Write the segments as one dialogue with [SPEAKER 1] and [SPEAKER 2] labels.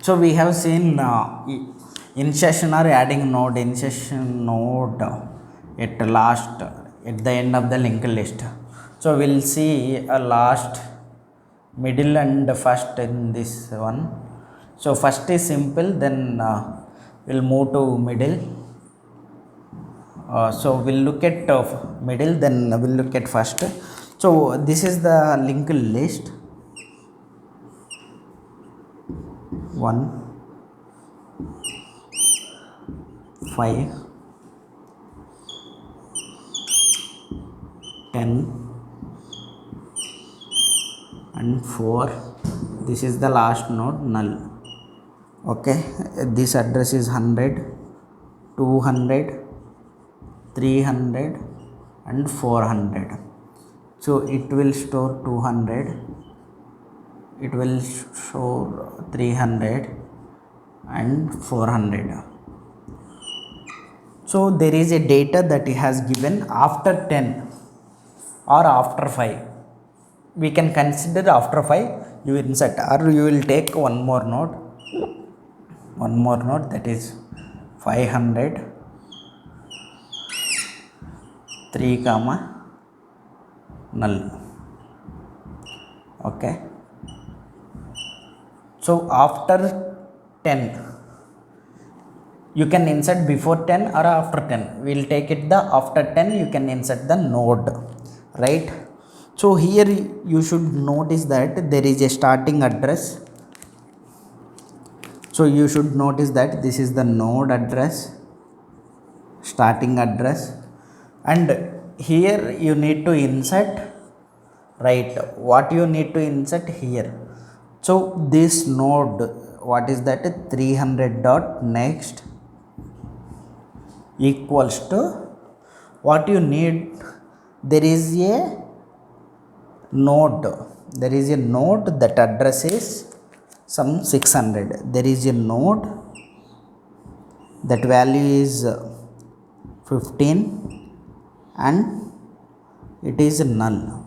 [SPEAKER 1] So we have seen insertion or adding node, insertion node at last at the end of the linked list. So we'll see a last, middle and first in this one. So first is simple, then we'll move to middle. So we'll look at middle, then we'll look at first. So this is the linked list. 1 5 10 and 4. This is the last node, null. Okay, this address is 100, 200, 300 and 400. So it will store 200, it will store 300 and 400. So there is a data that it has given after 10 or after 5. We can consider after 5 you insert, or you will take one more node, that is 500, 3 comma null. Okay, so after 10 you can insert before 10 or after 10. We will take it the after 10 you can insert the node, right? So here you should notice that there is a starting address. So you should notice that this is the node address, starting address, and here you need to insert, right? What you need to insert here. So this node, what is that? 300 dot next equals to what you need. There is a node, that address is some 600. There is a node that value is 15 and it is null,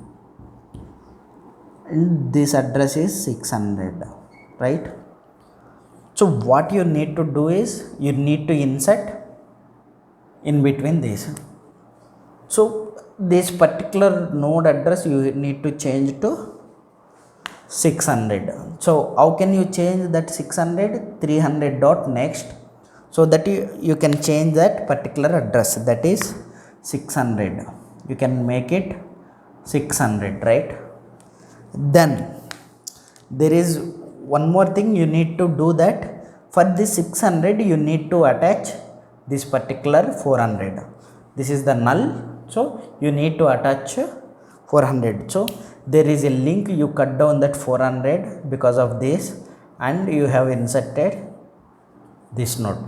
[SPEAKER 1] and this address is 600, right? So what you need to do is you need to insert in between this. So this particular node address you need to change to 600. So how can you change that 600? 300 dot next, so that you can change that particular address, that is 600. You can make it 600, right? Then there is one more thing you need to do, that for this 600 you need to attach this particular 400. This is the null, so you need to attach 400. So there is a link, you cut down that 400 because of this, and you have inserted this node.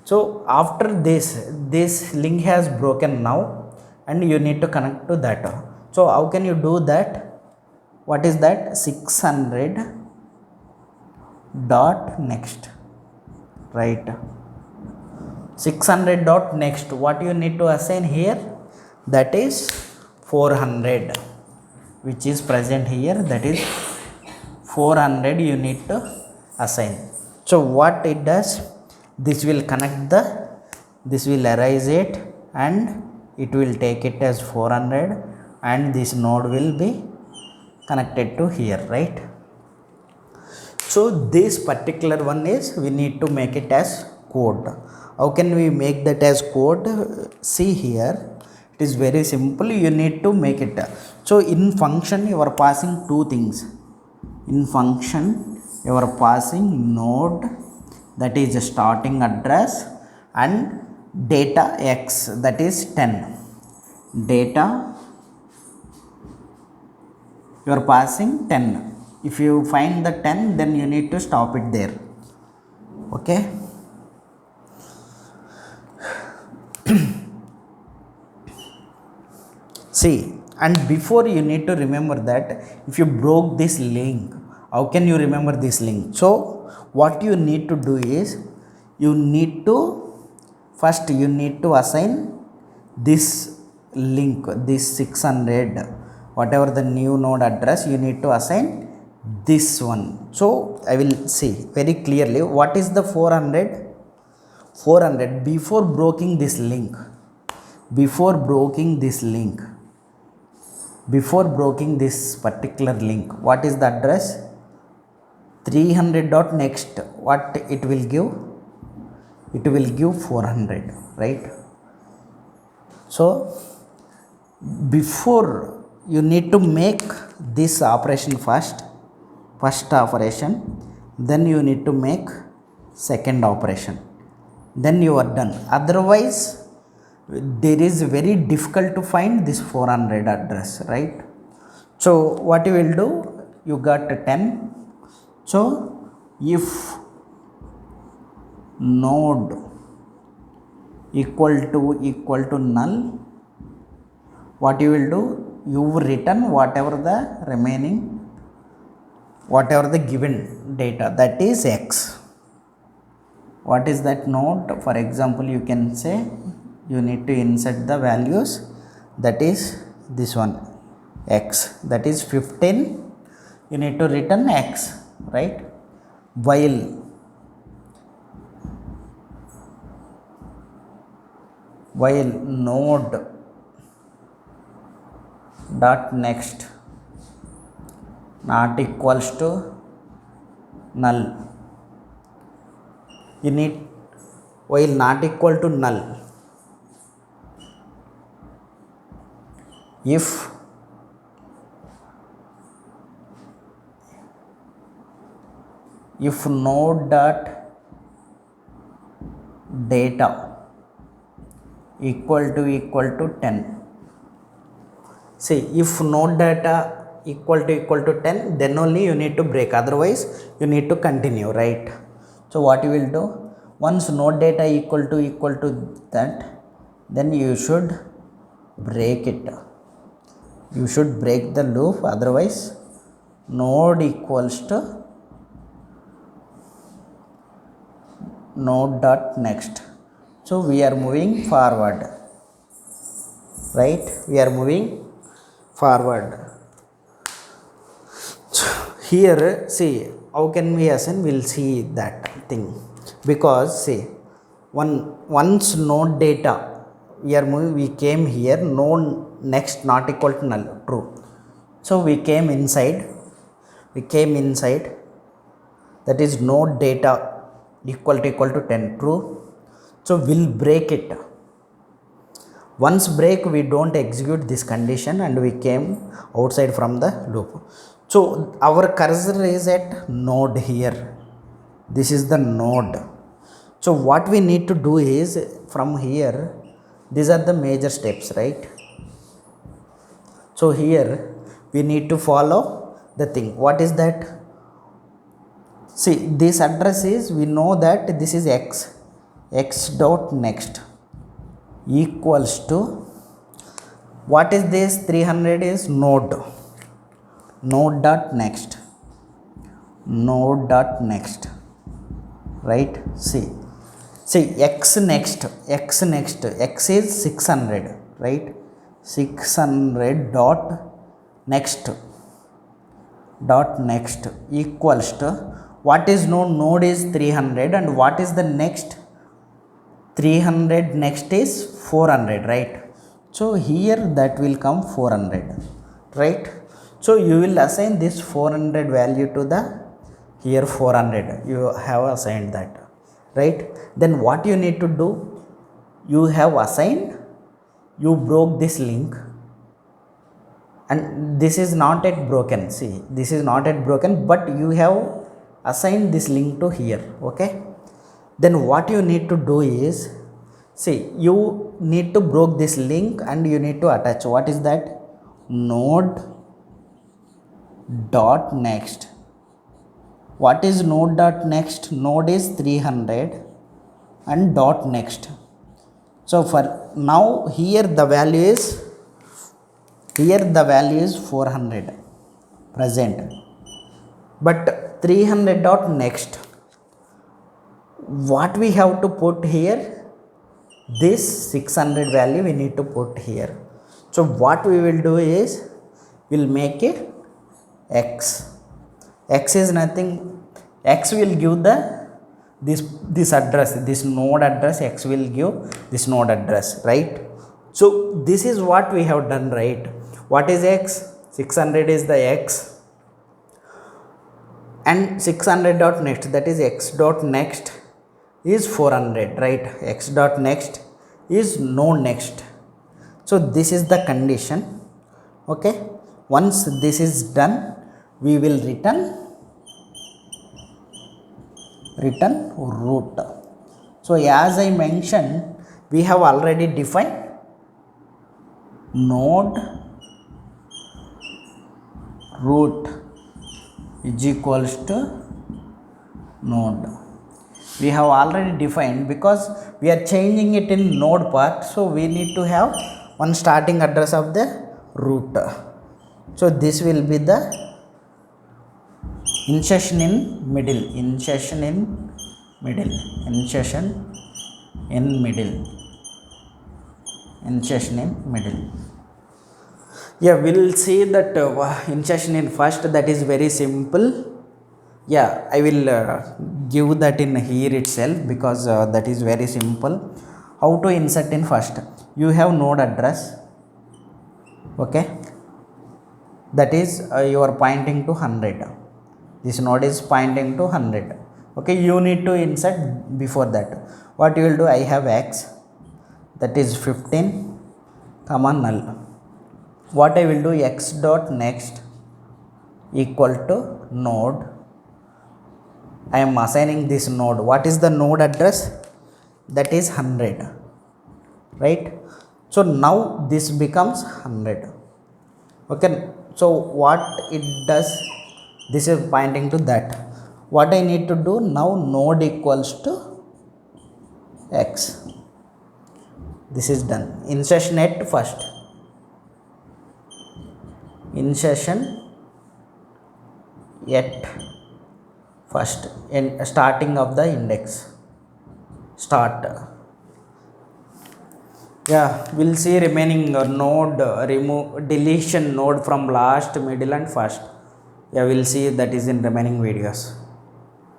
[SPEAKER 1] So after this link has broken now, and you need to connect to that. So how can you do that? What is that? 600 dot next, right? 600 dot next, what you need to assign here? That is 400, which is present here, that is 400 you need to assign. So what it does, this will connect this will erase it, and it will take it as 400, and this node will be connected to here, right? So this particular one is, we need to make it as code. How can we make that as code? See here, it is very simple. You need to make it. So in function you are passing two things. In function you are passing node, that is a starting address, and data x, that is 10. Data you are passing 10. If you find the 10, then you need to stop it there. Okay, see, and before you need to remember that if you broke this link, how can you remember this link? So what you need to do is, you need to first you need to assign this link, this 600, whatever the new node address, you need to assign this one. So I will see very clearly what is the 400. 400 before breaking this link, before breaking this link, before breaking this particular link, what is the address? 300 dot next, what it will give? It will give 400, right? So before, you need to make this operation first operation, then you need to make second operation, then you are done. Otherwise there is very difficult to find this 400 address, right? So what you will do, you got 10. So if node equal to null, what you will do, you return whatever the remaining, whatever the given data, that is x. What is that node? For example, you can say you need to insert the values, that is this one x, that is 15, you need to return x, right? While node dot next not equals to null, you need, while not equal to null, if node dot data equal to 10, see if node data equal to 10, then only you need to break, otherwise you need to continue, right? So what you will do, once node data equal to that, then you should break it, you should break the loop, otherwise node equals to node dot next. So we are moving forward, right? We are moving forward. So here, see how can we assign, we'll see that thing, because see once node data we are moving, we came here, node next not equal to null, true. So we came inside, that is node data equal to 10, true. So we'll break it. Once break, we don't execute this condition and we came outside from the loop. So our cursor is at node here, this is the node. So what we need to do is, from here, these are the major steps, right? So here we need to follow the thing. What is that? See, this address is, we know that this is x dot next equals to, what is this? 300 is node dot next, right? See x next, x is 600, right? 600 dot next equals to, what is node is 300, and what is the next? 300 next is 400, right? So here that will come 400, right? So you will assign this 400 value to the, here 400 you have assigned that, right? Then what you need to do, you have assigned, you broke this link, and this is not yet broken, see this is not yet broken, but you have assigned this link to here, okay? Then what you need to do is, see you need to broke this link and you need to attach, what is that? Node dot next. What is node dot next? Node is 300 and dot next. So for now, here the value is 400 present, but 300 dot next, what we have to put here? This 600 value we need to put here. So what we will do is, we'll make it x, X is nothing, X will give the this address, this node address. X will give this node address, right? So this is what we have done, right? What is X? 600 is the X, and 600 dot next, that is X dot next is 400, right? X dot next is no next. So this is the condition. Okay, once this is done, we will return root. So as I mentioned, we have already defined node root is equals to node. We have already defined, because we are changing it in node part, so we need to have one starting address of the root. So this will be the insertion in middle, insertion in middle, insertion in middle, insertion in middle. Yeah, we'll see that insertion in first, that is very simple. Yeah, I will give that in here itself, because that is very simple. How to insert in first? You have node address, okay, that is you are pointing to 100. This node is pointing to 100. Okay, you need to insert before that. What you will do? I have X, that is 15 comma null. What I will do? X dot next equal to node. I am assigning this node. What is the node address? That is 100, right? So now this becomes 100. Okay, so what it does, this is pointing to that. What I need to do now? Node equals to X. This is done. Insertion at first, insertion at first, in starting of the index, start. Yeah, we'll see remaining node, remove, deletion node from last, middle and first. Yeah, we'll see that is in remaining videos.